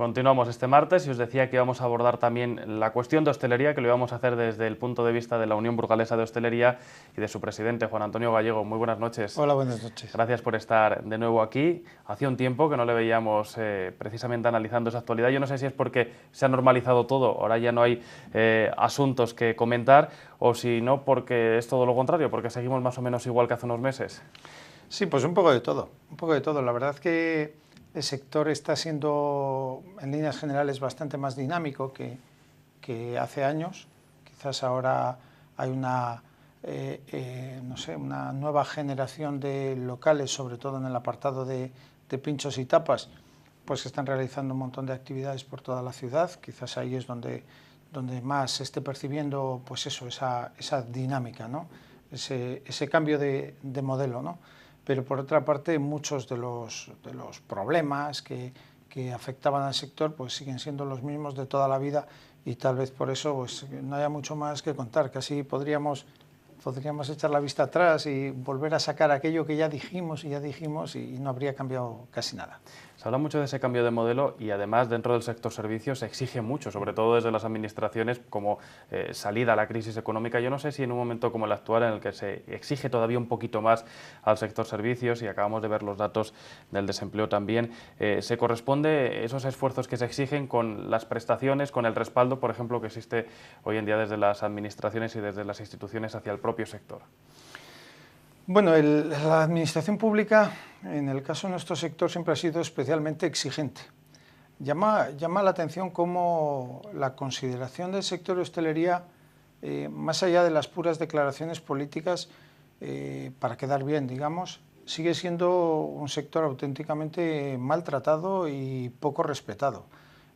Continuamos este martes y os decía que íbamos a abordar también la cuestión de hostelería, que lo íbamos a hacer desde el punto de vista de la Unión Burgalesa de Hostelería y de su presidente, Juan Antonio Gallego. Muy buenas noches. Hola, buenas noches. Gracias por estar de nuevo aquí. Hacía un tiempo que no le veíamos precisamente analizando esa actualidad. Yo no sé si es porque se ha normalizado todo, ahora ya no hay asuntos que comentar, o si no, porque es todo lo contrario, porque seguimos más o menos igual que hace unos meses. Sí, pues un poco de todo, un poco de todo. La verdad es que el sector está siendo, en líneas generales, bastante más dinámico que hace años. Quizás ahora hay una, no sé, una nueva generación de locales, sobre todo en el apartado de pinchos y tapas, pues que están realizando un montón de actividades por toda la ciudad. Quizás ahí es donde más se esté percibiendo, pues eso, esa dinámica, ¿no? Ese cambio de modelo, ¿no? Pero por otra parte muchos de los problemas que afectaban al sector pues siguen siendo los mismos de toda la vida, y tal vez por eso pues no haya mucho más que contar. Casi podríamos echar la vista atrás y volver a sacar aquello que ya dijimos y no habría cambiado casi nada. Se habla mucho de ese cambio de modelo y además dentro del sector servicios se exige mucho, sobre todo desde las administraciones, como salida a la crisis económica. Yo no sé si en un momento como el actual, en el que se exige todavía un poquito más al sector servicios, y acabamos de ver los datos del desempleo también, se corresponde esos esfuerzos que se exigen con las prestaciones, con el respaldo, por ejemplo, que existe hoy en día desde las administraciones y desde las instituciones hacia el propio sector. Bueno, la administración pública, en el caso de nuestro sector, siempre ha sido especialmente exigente. Llama la atención cómo la consideración del sector de hostelería, más allá de las puras declaraciones políticas, para quedar bien, digamos, sigue siendo un sector auténticamente maltratado y poco respetado.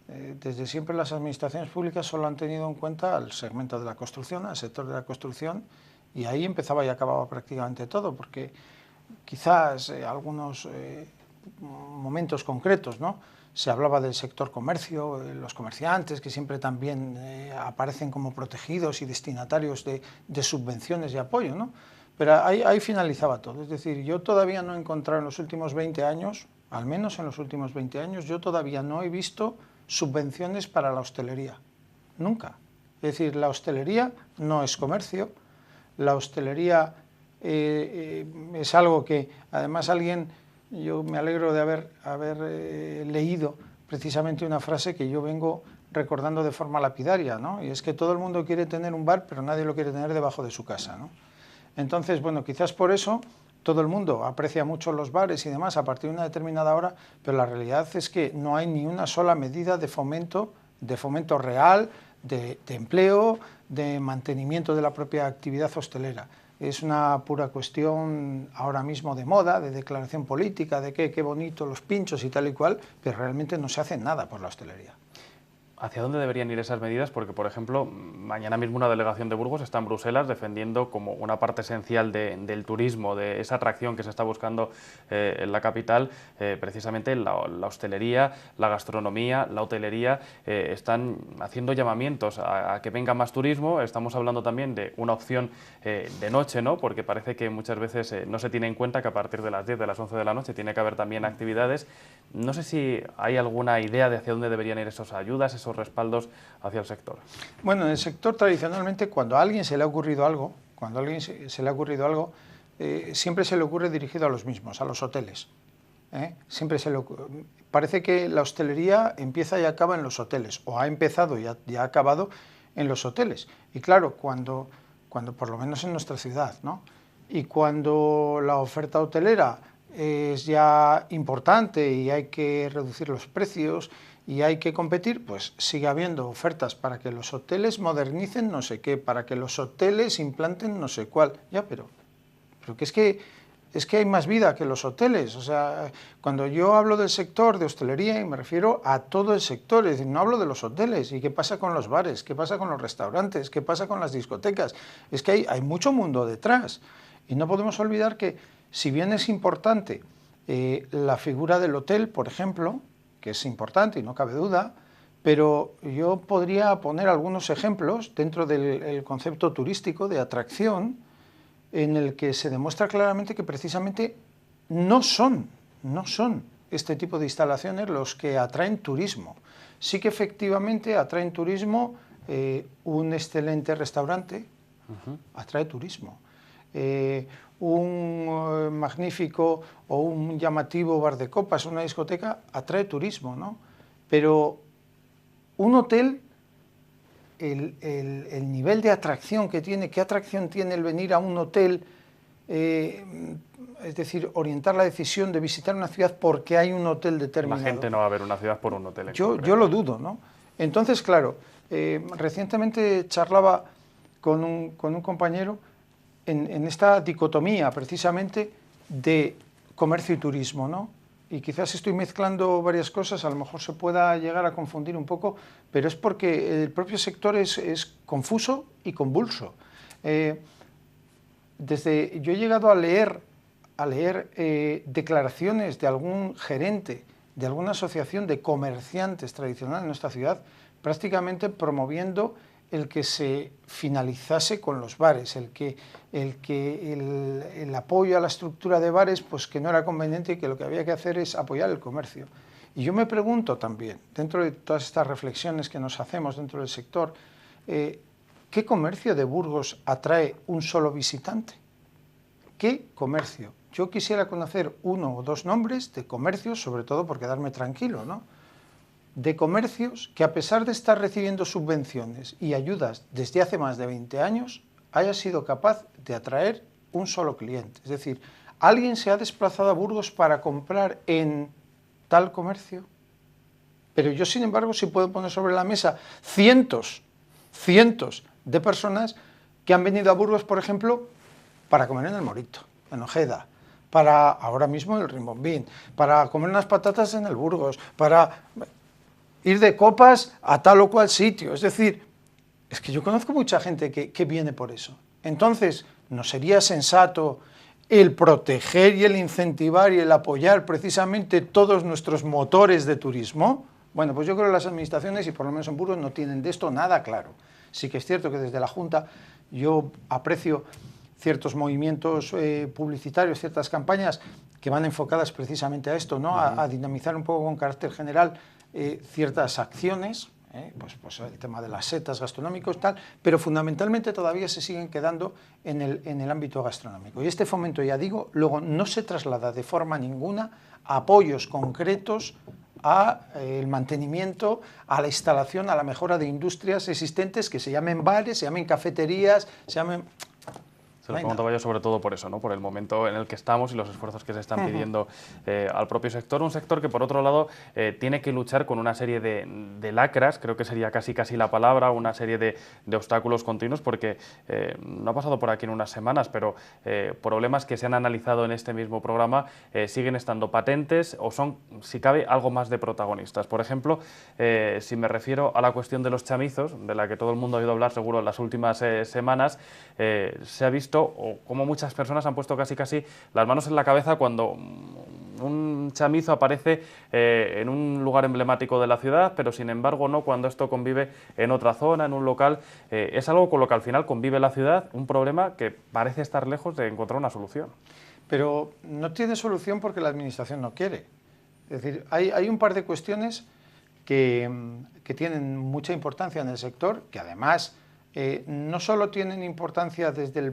Desde siempre las administraciones públicas solo han tenido en cuenta al segmento de la construcción, al sector de la construcción, y ahí empezaba y acababa prácticamente todo, porque quizás algunos momentos concretos, ¿no?, se hablaba del sector comercio, los comerciantes, que siempre también aparecen como protegidos y destinatarios de subvenciones y apoyo, ¿no? Pero ahí finalizaba todo. Es decir, yo todavía no he encontrado en los últimos 20 años, al menos en los últimos 20 años, yo todavía no he visto subvenciones para la hostelería. Nunca. Es decir, la hostelería no es comercio. La hostelería es algo que, además, yo me alegro de haber leído precisamente una frase que yo vengo recordando de forma lapidaria, ¿no? Y es que todo el mundo quiere tener un bar, pero nadie lo quiere tener debajo de su casa, ¿no? Entonces, bueno, quizás por eso todo el mundo aprecia mucho los bares y demás a partir de una determinada hora, pero la realidad es que no hay ni una sola medida de fomento real, de empleo, de mantenimiento de la propia actividad hostelera. Es una pura cuestión ahora mismo de moda, de declaración política, de qué bonito los pinchos y tal y cual, pero realmente no se hace nada por la hostelería. ¿Hacia dónde deberían ir esas medidas? Porque, por ejemplo, mañana mismo una delegación de Burgos está en Bruselas defendiendo como una parte esencial del turismo, de esa atracción que se está buscando en la capital, precisamente la hostelería, la gastronomía, la hotelería. Están haciendo llamamientos a que venga más turismo. Estamos hablando también de una opción de noche, ¿no? Porque parece que muchas veces no se tiene en cuenta que a partir de las 10, de las 11 de la noche tiene que haber también actividades. No sé si hay alguna idea de hacia dónde deberían ir esas ayudas, esos respaldos hacia el sector. Bueno, en el sector tradicionalmente, cuando a alguien se le ha ocurrido algo, siempre se le ocurre dirigido a los mismos, a los hoteles. Parece que la hostelería empieza y acaba en los hoteles, o ha empezado y ha acabado en los hoteles. Y claro, cuando por lo menos en nuestra ciudad, ¿no?, y cuando la oferta hotelera es ya importante y hay que reducir los precios y hay que competir, pues sigue habiendo ofertas para que los hoteles modernicen no sé qué, para que los hoteles implanten no sé cuál. Ya, pero que es que hay más vida que los hoteles. O sea, cuando yo hablo del sector de hostelería, y me refiero a todo el sector, es decir, no hablo de los hoteles. ¿Y qué pasa con los bares? ¿Qué pasa con los restaurantes? ¿Qué pasa con las discotecas? Es que hay mucho mundo detrás. Y no podemos olvidar que, si bien es importante la figura del hotel, por ejemplo, que es importante y no cabe duda, pero yo podría poner algunos ejemplos dentro del concepto turístico de atracción, en el que se demuestra claramente que precisamente no son este tipo de instalaciones los que atraen turismo. Sí que efectivamente atraen turismo, un excelente restaurante atrae turismo. Un magnífico o un llamativo bar de copas, una discoteca, atrae turismo, ¿no? Pero un hotel, el nivel de atracción que tiene, ¿qué atracción tiene el venir a un hotel? Es decir, orientar la decisión de visitar una ciudad porque hay un hotel determinado. La gente no va a ver una ciudad por un hotel en Yo concreto. lo dudo, ¿no? Entonces, claro, recientemente charlaba con un compañero en esta dicotomía, precisamente, de comercio y turismo, ¿no? Y quizás estoy mezclando varias cosas, a lo mejor se pueda llegar a confundir un poco, pero es porque el propio sector es confuso y convulso. Yo he llegado a leer declaraciones de algún gerente de alguna asociación de comerciantes tradicional en nuestra ciudad, prácticamente promoviendo el que se finalizase con los bares, el apoyo a la estructura de bares, pues que no era conveniente y que lo que había que hacer es apoyar el comercio. Y yo me pregunto también, dentro de todas estas reflexiones que nos hacemos dentro del sector, ¿qué comercio de Burgos atrae un solo visitante? ¿Qué comercio? Yo quisiera conocer uno o dos nombres de comercios, sobre todo por quedarme tranquilo, ¿no? De comercios que, a pesar de estar recibiendo subvenciones y ayudas desde hace más de 20 años, haya sido capaz de atraer un solo cliente. Es decir, ¿alguien se ha desplazado a Burgos para comprar en tal comercio? Pero yo, sin embargo, sí puedo poner sobre la mesa cientos de personas que han venido a Burgos, por ejemplo, para comer en el Morito, en Ojeda, para ahora mismo en el Rimbombín, para comer unas patatas en el Burgos, para ir de copas a tal o cual sitio. Es decir, es que yo conozco mucha gente que viene por eso. Entonces, ¿no sería sensato el proteger y el incentivar y el apoyar precisamente todos nuestros motores de turismo? Bueno, pues yo creo que las administraciones, y por lo menos en Burgos, no tienen de esto nada claro. Sí que es cierto que desde la Junta yo aprecio ciertos movimientos publicitarios, ciertas campañas que van enfocadas precisamente a esto, ¿no? A dinamizar un poco con carácter general ciertas acciones, pues el tema de las setas gastronómicos, tal, pero fundamentalmente todavía se siguen quedando en el ámbito gastronómico. Y este fomento, ya digo, luego no se traslada de forma ninguna a apoyos concretos al mantenimiento, a la instalación, a la mejora de industrias existentes que se llamen bares, se llamen cafeterías, se llamen... Se lo preguntaba yo sobre todo por eso, ¿no? Por el momento en el que estamos y los esfuerzos que se están pidiendo al propio sector. Un sector que, por otro lado, tiene que luchar con una serie de lacras, creo que sería casi la palabra, una serie de obstáculos continuos, porque no ha pasado por aquí en unas semanas, pero problemas que se han analizado en este mismo programa siguen estando patentes o son, si cabe, algo más de protagonistas. Por ejemplo, si me refiero a la cuestión de los chamizos, de la que todo el mundo ha oído hablar seguro en las últimas semanas, se ha visto o como muchas personas han puesto casi las manos en la cabeza cuando un chamizo aparece en un lugar emblemático de la ciudad, pero sin embargo no cuando esto convive en otra zona, en un local. Es algo con lo que al final convive la ciudad, un problema que parece estar lejos de encontrar una solución. Pero no tiene solución porque la administración no quiere. Es decir, hay un par de cuestiones que tienen mucha importancia en el sector, que además no solo tienen importancia desde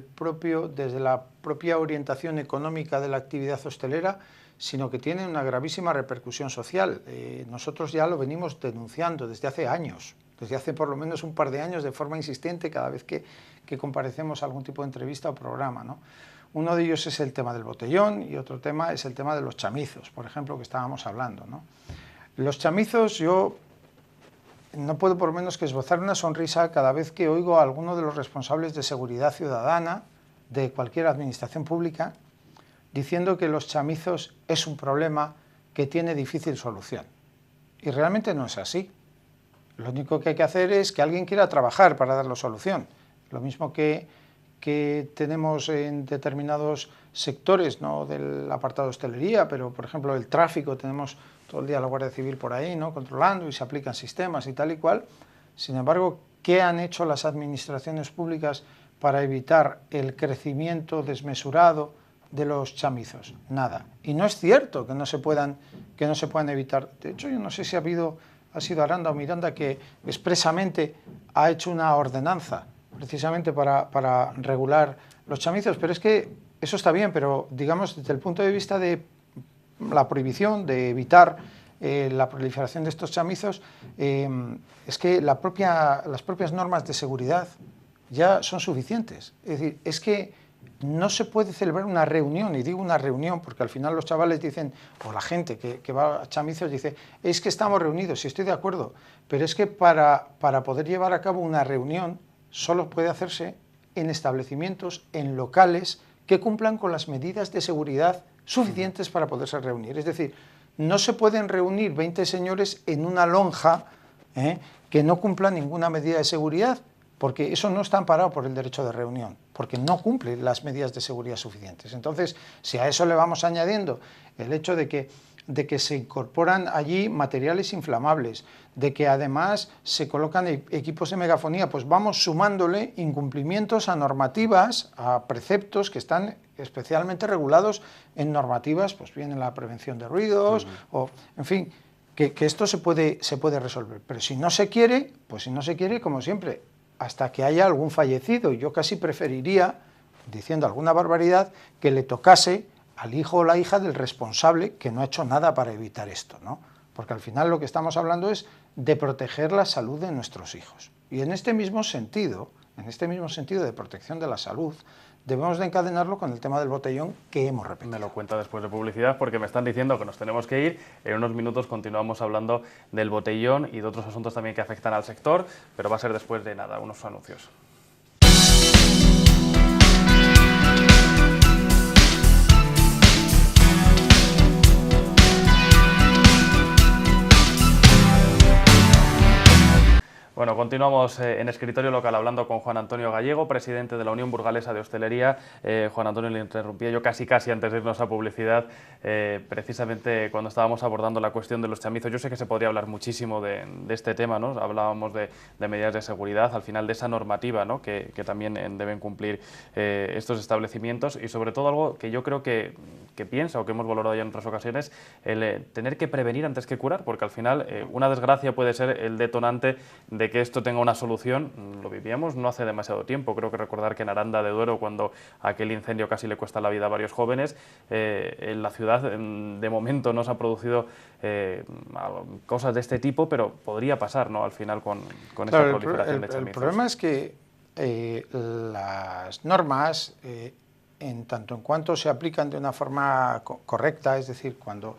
la propia orientación económica de la actividad hostelera, sino que tienen una gravísima repercusión social. Nosotros ya lo venimos denunciando desde hace años, desde hace por lo menos un par de años, de forma insistente, cada vez que comparecemos a algún tipo de entrevista o programa, ¿no? Uno de ellos es el tema del botellón y otro tema es el tema de los chamizos, por ejemplo, que estábamos hablando, ¿no? Los chamizos, yo no puedo por menos que esbozar una sonrisa cada vez que oigo a alguno de los responsables de seguridad ciudadana de cualquier administración pública diciendo que los chamizos es un problema que tiene difícil solución. Y realmente no es así. Lo único que hay que hacer es que alguien quiera trabajar para darle solución. Lo mismo que tenemos en determinados sectores, ¿no?, del apartado de hostelería, pero por ejemplo el tráfico, tenemos todo el día la Guardia Civil por ahí, ¿no?, controlando, y se aplican sistemas y tal y cual. Sin embargo, ¿qué han hecho las administraciones públicas para evitar el crecimiento desmesurado de los chamizos? Nada. Y no es cierto que no se puedan evitar. De hecho, yo no sé si ha habido ha sido Aranda o Miranda, que expresamente ha hecho una ordenanza precisamente para regular los chamizos, pero es que eso está bien, pero digamos desde el punto de vista de la prohibición, de evitar la proliferación de estos chamizos, es que las propias normas de seguridad ya son suficientes. Es decir, es que no se puede celebrar una reunión, y digo una reunión porque al final los chavales dicen, o la gente que va a chamizos dice, es que estamos reunidos, y estoy de acuerdo, pero es que para poder llevar a cabo una reunión solo puede hacerse en establecimientos, en locales que cumplan con las medidas de seguridad suficientes para poderse reunir. Es decir, no se pueden reunir 20 señores en una lonja que no cumpla ninguna medida de seguridad, porque eso no está amparado por el derecho de reunión, porque no cumple las medidas de seguridad suficientes. Entonces, si a eso le vamos añadiendo el hecho de que se incorporan allí materiales inflamables, de que además se colocan equipos de megafonía, pues vamos sumándole incumplimientos a normativas, a preceptos que están especialmente regulados en normativas, pues bien en la prevención de ruidos, o en fin, que esto se puede resolver. Pero si no se quiere, pues si no se quiere, como siempre, hasta que haya algún fallecido. Yo casi preferiría, diciendo alguna barbaridad, que le tocase al hijo o la hija del responsable que no ha hecho nada para evitar esto, ¿no? Porque al final lo que estamos hablando es de proteger la salud de nuestros hijos. Y en este mismo sentido de protección de la salud, debemos de encadenarlo con el tema del botellón que hemos repetido. Me lo cuenta después de publicidad porque me están diciendo que nos tenemos que ir. En unos minutos continuamos hablando del botellón y de otros asuntos también que afectan al sector, pero va a ser después de nada, unos anuncios. Bueno, continuamos en Escritorio Local hablando con Juan Antonio Gallego, presidente de la Unión Burgalesa de Hostelería. Juan Antonio, le interrumpía yo casi antes de irnos a publicidad, precisamente cuando estábamos abordando la cuestión de los chamizos. Yo sé que se podría hablar muchísimo de este tema, ¿no? Hablábamos de medidas de seguridad, al final de esa normativa, ¿no? que también deben cumplir estos establecimientos, y sobre todo algo que yo creo que piensa o que hemos valorado ya en otras ocasiones, el tener que prevenir antes que curar, porque al final una desgracia puede ser el detonante de que esto tenga una solución. Lo vivíamos no hace demasiado tiempo, creo que recordar que en Aranda de Duero, cuando aquel incendio casi le cuesta la vida a varios jóvenes, en la ciudad de momento no se ha producido cosas de este tipo, pero podría pasar, ¿no? Al final con esta proliferación de chamizos. El problema es que las normas, en tanto en cuanto se aplican de una forma correcta, es decir, cuando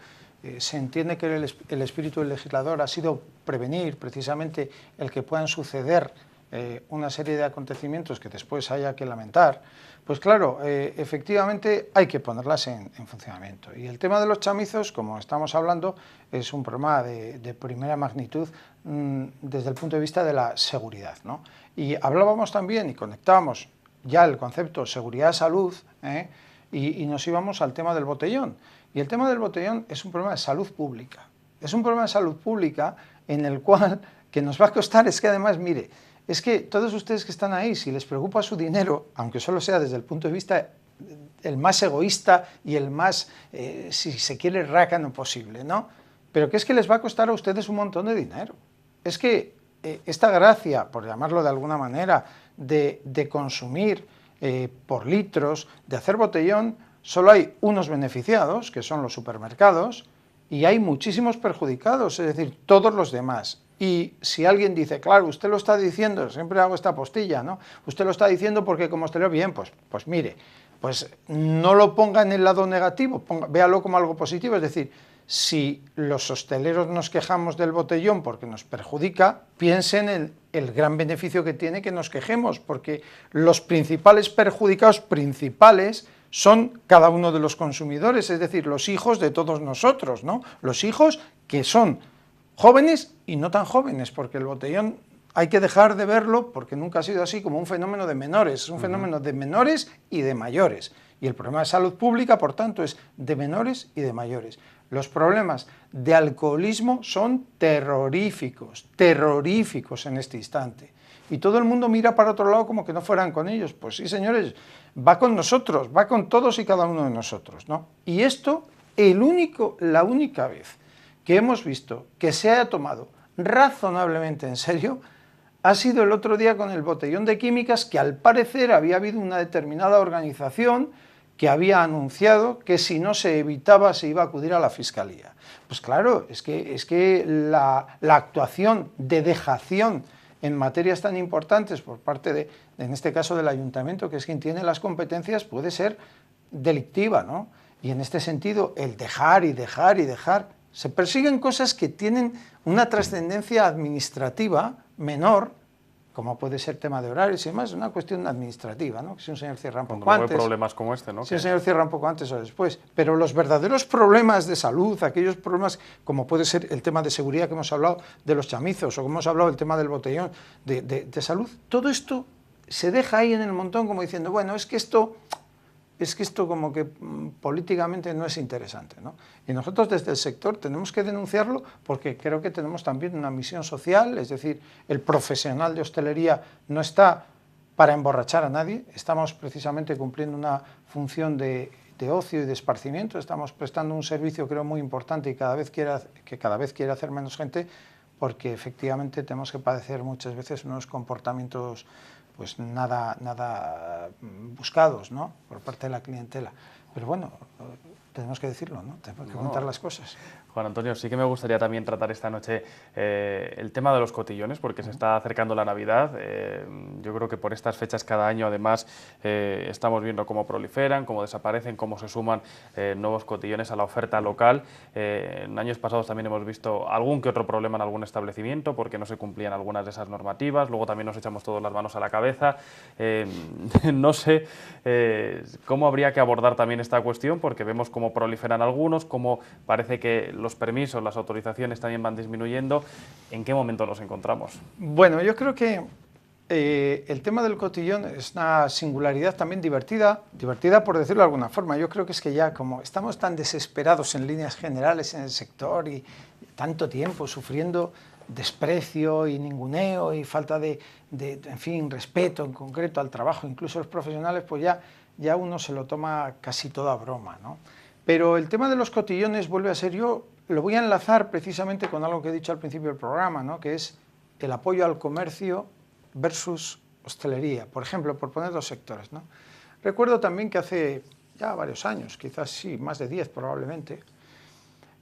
se entiende que el espíritu del legislador ha sido prevenir precisamente el que puedan suceder una serie de acontecimientos que después haya que lamentar, pues claro, efectivamente hay que ponerlas en funcionamiento. Y el tema de los chamizos, como estamos hablando, es un problema de primera magnitud desde el punto de vista de la seguridad, ¿no? Y hablábamos también y conectábamos ya el concepto seguridad-salud, y nos íbamos al tema del botellón. Y el tema del botellón es un problema de salud pública. Es un problema de salud pública en el cual, que nos va a costar, es que además, mire, es que todos ustedes que están ahí, si les preocupa su dinero, aunque solo sea desde el punto de vista el más egoísta y el más, si se quiere, rácano posible, ¿no? Pero que es que les va a costar a ustedes un montón de dinero. Es que esta gracia, por llamarlo de alguna manera, de consumir por litros, de hacer botellón, solo hay unos beneficiados, que son los supermercados, y hay muchísimos perjudicados, es decir, todos los demás. Y si alguien dice, claro, usted lo está diciendo, siempre hago esta postilla, ¿no? Usted lo está diciendo porque como hostelero, bien, pues mire, pues no lo ponga en el lado negativo, véalo como algo positivo, es decir, si los hosteleros nos quejamos del botellón porque nos perjudica, piensen en el gran beneficio que tiene que nos quejemos, porque los principales perjudicados son cada uno de los consumidores, es decir, los hijos de todos nosotros, ¿no? Los hijos que son jóvenes y no tan jóvenes, porque el botellón hay que dejar de verlo, porque nunca ha sido así, como un fenómeno de menores, es un fenómeno de menores y de mayores. Y el problema de salud pública, por tanto, es de menores y de mayores. Los problemas de alcoholismo son terroríficos en este instante. Y todo el mundo mira para otro lado como que no fueran con ellos. Pues sí, señores, va con nosotros, va con todos y cada uno de nosotros, ¿no? Y esto, la única vez que hemos visto que se haya tomado razonablemente en serio ha sido el otro día con el botellón de químicas, que al parecer había habido una determinada organización que había anunciado que si no se evitaba se iba a acudir a la Fiscalía. Pues claro, es que la actuación de dejación en materias tan importantes por parte en este caso del Ayuntamiento, que es quien tiene las competencias, puede ser delictiva, ¿no? Y en este sentido, el dejar y dejar y dejar, se persiguen cosas que tienen una trascendencia administrativa menor, como puede ser tema de horarios y demás, es una cuestión administrativa, ¿no? Que si un señor cierra un poco antes, problemas como este, ¿no? Si un señor cierra un poco antes o después, pero los verdaderos problemas de salud, aquellos problemas como puede ser el tema de seguridad que hemos hablado de los chamizos, o como hemos hablado del tema del botellón de salud, todo esto se deja ahí en el montón como diciendo, bueno, es que esto como que políticamente no es interesante, ¿no? Y nosotros desde el sector tenemos que denunciarlo porque creo que tenemos también una misión social, es decir, el profesional de hostelería no está para emborrachar a nadie, estamos precisamente cumpliendo una función de ocio y de esparcimiento, estamos prestando un servicio creo muy importante y cada vez quiere hacer menos gente, porque efectivamente tenemos que padecer muchas veces unos comportamientos pues nada buscados, ¿no?, por parte de la clientela. Pero bueno, tenemos que decirlo, ¿no? Tenemos que contar las cosas. Juan Antonio, sí que me gustaría también tratar esta noche el tema de los cotillones, porque se está acercando la Navidad. Yo creo que por estas fechas cada año, además, estamos viendo cómo proliferan, cómo desaparecen, cómo se suman nuevos cotillones a la oferta local. En años pasados también hemos visto algún que otro problema en algún establecimiento, porque no se cumplían algunas de esas normativas. Luego también nos echamos todas las manos a la cabeza. No sé cómo habría que abordar también esta cuestión, porque vemos cómo proliferan algunos, cómo parece que los permisos, las autorizaciones también van disminuyendo. ¿En qué momento nos encontramos? Bueno, yo creo que el tema del cotillón es una singularidad también divertida por decirlo de alguna forma. Yo creo que es que ya como estamos tan desesperados en líneas generales en el sector y tanto tiempo sufriendo desprecio y ninguneo y falta de en fin, respeto en concreto al trabajo, incluso los profesionales, pues ya uno se lo toma casi todo a broma, ¿no? Pero el tema de los cotillones vuelve a ser, yo lo voy a enlazar precisamente con algo que he dicho al principio del programa, ¿no?, que es el apoyo al comercio versus hostelería, por ejemplo, por poner dos sectores, ¿no? Recuerdo también que hace ya varios años, quizás sí, más de 10 probablemente,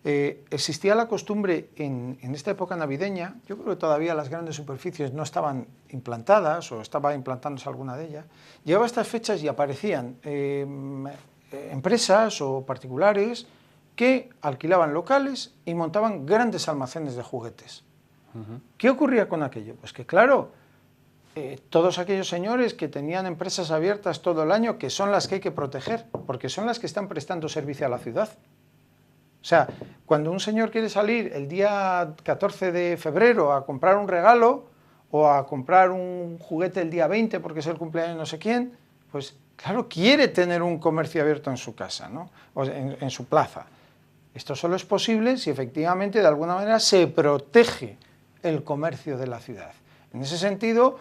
existía la costumbre en esta época navideña, yo creo que todavía las grandes superficies no estaban implantadas o estaba implantándose alguna de ellas, llegaba a estas fechas y aparecían empresas o particulares que alquilaban locales y montaban grandes almacenes de juguetes. ¿Qué ocurría con aquello? Pues que claro, todos aquellos señores que tenían empresas abiertas todo el año, que son las que hay que proteger, porque son las que están prestando servicio a la ciudad. O sea, cuando un señor quiere salir el día 14 de febrero a comprar un regalo o a comprar un juguete el día 20 porque es el cumpleaños de no sé quién, pues claro, quiere tener un comercio abierto en su casa, ¿no?, o en su plaza. Esto solo es posible si efectivamente de alguna manera se protege el comercio de la ciudad. En ese sentido,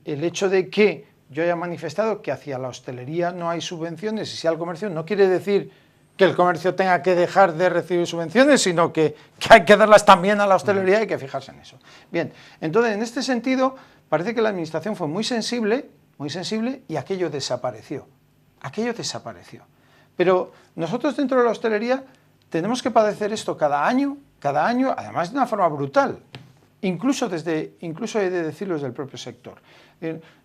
el hecho de que yo haya manifestado que hacia la hostelería no hay subvenciones y sea el comercio, no quiere decir que el comercio tenga que dejar de recibir subvenciones, sino que hay que darlas también a la hostelería y hay que fijarse en eso. Bien, entonces en este sentido parece que la administración fue muy sensible y aquello desapareció. Aquello desapareció. Pero nosotros dentro de la hostelería tenemos que padecer esto cada año, además de una forma brutal. Incluso he de decirlo desde el propio sector.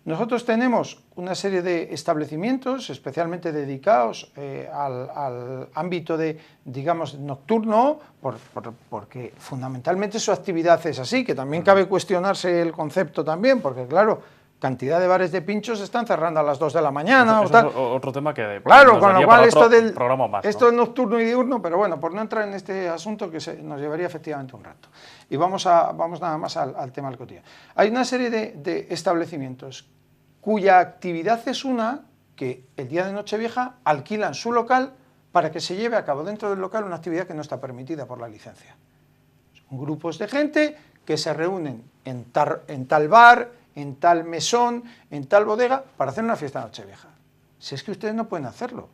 Nosotros tenemos una serie de establecimientos especialmente dedicados al ámbito digamos, nocturno, porque fundamentalmente su actividad es así, que también cabe cuestionarse el concepto también, porque claro, cantidad de bares de pinchos están cerrando a las 2 de la mañana. Eso es otro tema que claro, con lo cual esto es nocturno y diurno, pero bueno, por no entrar en este asunto que nos llevaría efectivamente un rato. Y vamos nada más al tema del cotillón. Hay una serie de establecimientos cuya actividad es una que el día de Nochevieja alquilan su local para que se lleve a cabo dentro del local una actividad que no está permitida por la licencia. Son grupos de gente que se reúnen en tal bar, en tal mesón, en tal bodega, para hacer una fiesta de Nochevieja. Si es que ustedes no pueden hacerlo,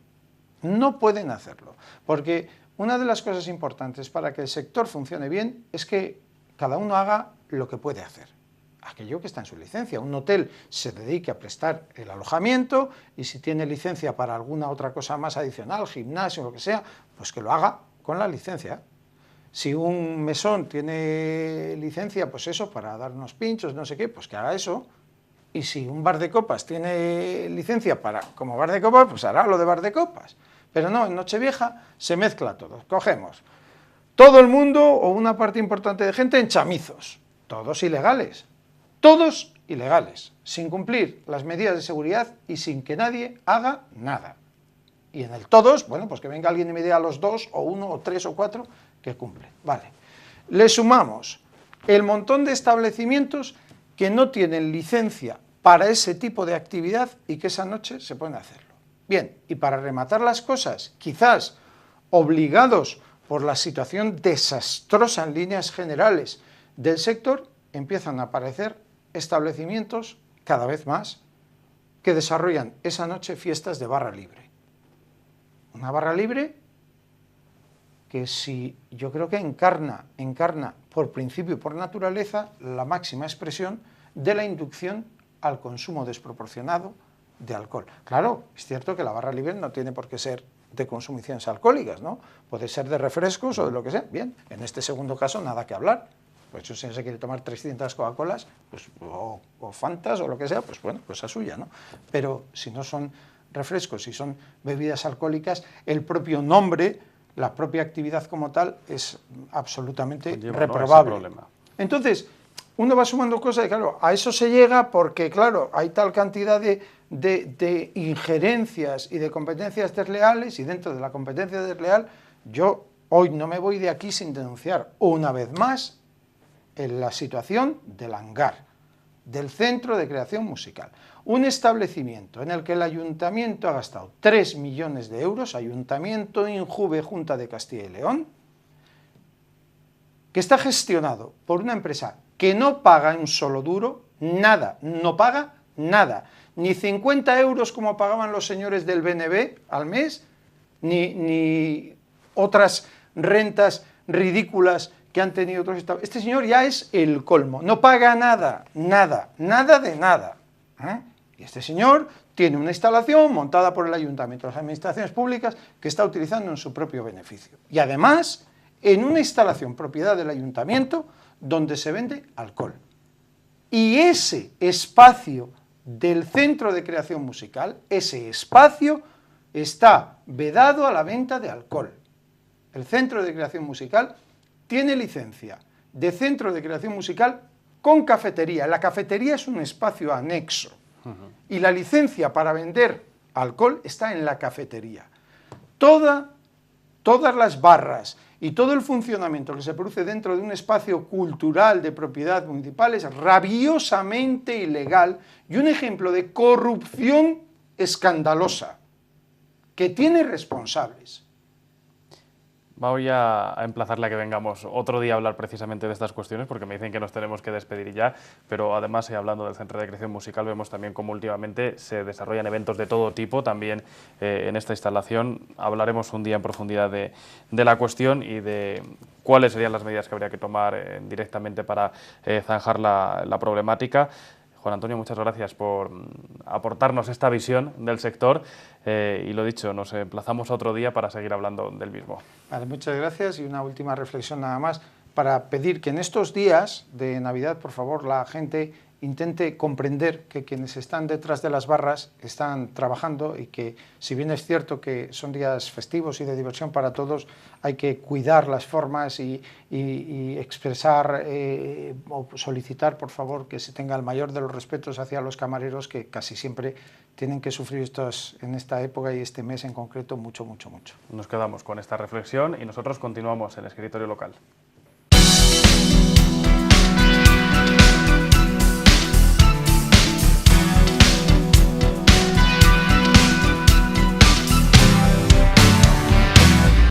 porque una de las cosas importantes para que el sector funcione bien es que cada uno haga lo que puede hacer, aquello que está en su licencia. Un hotel se dedique a prestar el alojamiento y si tiene licencia para alguna otra cosa más adicional, gimnasio, lo que sea, pues que lo haga con la licencia. Si un mesón tiene licencia, pues eso, para dar unos pinchos, no sé qué, pues que haga eso. Y si un bar de copas tiene licencia para como bar de copas, pues hará lo de bar de copas. Pero no, en Nochevieja se mezcla todo. Cogemos todo el mundo o una parte importante de gente en chamizos, todos ilegales, sin cumplir las medidas de seguridad y sin que nadie haga nada. Y en el todos, bueno, pues que venga alguien y me diga a los 2 o 1 o 3 o 4 que cumplen. Vale. Le sumamos el montón de establecimientos que no tienen licencia para ese tipo de actividad y que esa noche se pueden hacerlo. Bien, y para rematar las cosas, quizás obligados por la situación desastrosa en líneas generales del sector, empiezan a aparecer establecimientos cada vez más que desarrollan esa noche fiestas de barra libre. Una barra libre que yo creo que encarna por principio y por naturaleza la máxima expresión de la inducción al consumo desproporcionado de alcohol. Claro, es cierto que la barra libre no tiene por qué ser de consumiciones alcohólicas, ¿no? Puede ser de refrescos o de lo que sea. Bien, en este segundo caso nada que hablar. Pues si se quiere tomar 300 Coca-Colas pues, o Fantas o lo que sea, pues bueno, pues a suya, ¿no? Pero si no son refrescos, si son bebidas alcohólicas, el propio nombre, la propia actividad como tal es absolutamente reprobable. Entonces, uno va sumando cosas y claro, a eso se llega porque, claro, hay tal cantidad de injerencias y de competencias desleales y dentro de la competencia desleal yo hoy no me voy de aquí sin denunciar una vez más en la situación del hangar, del Centro de Creación Musical. Un establecimiento en el que el Ayuntamiento ha gastado 3 millones de euros, Ayuntamiento, Injuve, Junta de Castilla y León, que está gestionado por una empresa que no paga un solo duro, nada, no paga nada, ni 50 euros como pagaban los señores del BNB al mes, ni otras rentas ridículas que han tenido otros estados. Este señor ya es el colmo, no paga nada, nada de nada. Y este señor tiene una instalación montada por el ayuntamiento, las administraciones públicas, que está utilizando en su propio beneficio. Y además, en una instalación propiedad del ayuntamiento, donde se vende alcohol. Y ese espacio del Centro de Creación Musical, ese espacio está vedado a la venta de alcohol. El Centro de Creación Musical tiene licencia de Centro de Creación Musical con cafetería. La cafetería es un espacio anexo y la licencia para vender alcohol está en la cafetería. Todas las barras y todo el funcionamiento que se produce dentro de un espacio cultural de propiedad municipal es rabiosamente ilegal y un ejemplo de corrupción escandalosa que tiene responsables. Voy a emplazarle a que vengamos otro día a hablar precisamente de estas cuestiones, porque me dicen que nos tenemos que despedir ya, pero además, hablando del Centro de Creación Musical, vemos también cómo últimamente se desarrollan eventos de todo tipo, también en esta instalación. Hablaremos un día en profundidad de la cuestión y de cuáles serían las medidas que habría que tomar directamente para zanjar la problemática. Juan Antonio, muchas gracias por aportarnos esta visión del sector y lo dicho, nos emplazamos a otro día para seguir hablando del mismo. Vale, muchas gracias y una última reflexión nada más para pedir que en estos días de Navidad, por favor, la gente intente comprender que quienes están detrás de las barras están trabajando y que, si bien es cierto que son días festivos y de diversión para todos, hay que cuidar las formas y expresar o solicitar, por favor, que se tenga el mayor de los respetos hacia los camareros que casi siempre tienen que sufrir en esta época y este mes en concreto mucho. Nos quedamos con esta reflexión y nosotros continuamos en el escritorio local.